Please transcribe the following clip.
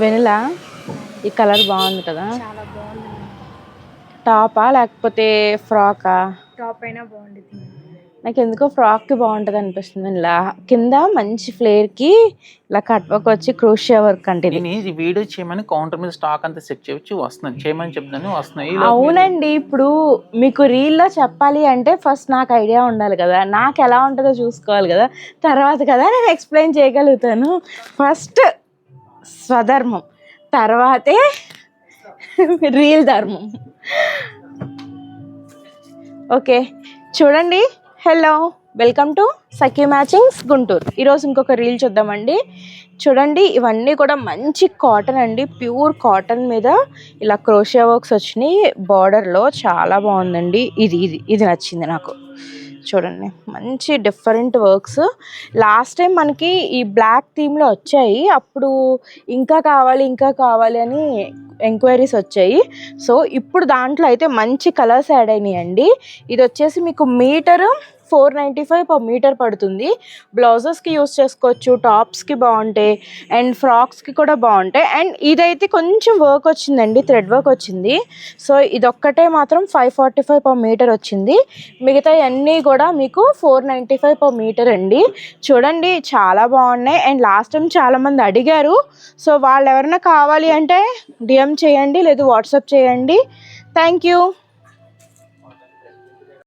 Vanilla ఈ colour బాగుంది కదా. చాలా బాగుంది. టాపా లేకపోతే ఫ్రాకా? టాప్ అయినా బాగుంటుంది. నాకు ఎందుకో ఫ్రాక్కి బాగుంటుంది అనిపిస్తుంది. ఇలా కింద మంచి ఫ్లేర్కి ఇలా కట్ వర్క్ వచ్చి క్రోషియా వర్క్ అంటే నేను ఈ వీడియో చేయమని కౌంటర్ మీద స్టాక్ అంతా సెట్ చేయొచ్చు, వస్తున్నాను చేయమని చెప్తాను, వస్తున్నాయి. అవునండి, ఇప్పుడు మీకు రీల్లో చెప్పాలి అంటే ఫస్ట్ నాకు ఐడియా ఉండాలి కదా, నాకు ఎలా ఉంటుందో చూసుకోవాలి కదా, తర్వాత కదా నేను ఎక్స్ప్లెయిన్ చేయగలుగుతాను. ఫస్ట్ స్వధర్మం, తర్వాతే రీల్ ధర్మం. ఓకే చూడండి. Hello, welcome to Sakhi matchings Guntur. ఈరోజు ఇంకొక రీల్ చూద్దామండి. చూడండి, ఇవన్నీ కూడా మంచి కాటన్ అండి, ప్యూర్ కాటన్ మీద ఇలా క్రోషియా వర్క్స్ వచ్చినాయి బార్డర్లో. చాలా బాగుందండి. ఇది నచ్చింది నాకు. చూడండి, మంచి డిఫరెంట్ వర్క్స్. లాస్ట్ టైం మనకి ఈ బ్లాక్ థీమ్లో వచ్చాయి, అప్పుడు ఇంకా కావాలి అని ఎంక్వైరీస్ వచ్చాయి. సో ఇప్పుడు దాంట్లో అయితే మంచి కలర్స్ యాడ్ అయినాయండి. ఇది వచ్చేసి మీకు మీటరు 495 per మీటర్ పడుతుంది. బ్లౌజెస్కి యూస్ చేసుకోవచ్చు, టాప్స్కి బాగుంటాయి అండ్ ఫ్రాక్స్కి కూడా బాగుంటాయి. అండ్ ఇదైతే కొంచెం వర్క్ వచ్చిందండి, థ్రెడ్ వర్క్ వచ్చింది. సో ఇదొక్కటే మాత్రం 545 per మీటర్ వచ్చింది. మిగతా అన్నీ కూడా మీకు 495 per మీటర్ అండి. చూడండి, చాలా బాగున్నాయి. అండ్ లాస్ట్ టైం చాలామంది అడిగారు. సో వాళ్ళు ఎవరైనా కావాలి అంటే డిఎం చేయండి, లేదు వాట్సాప్ చేయండి. Thank you.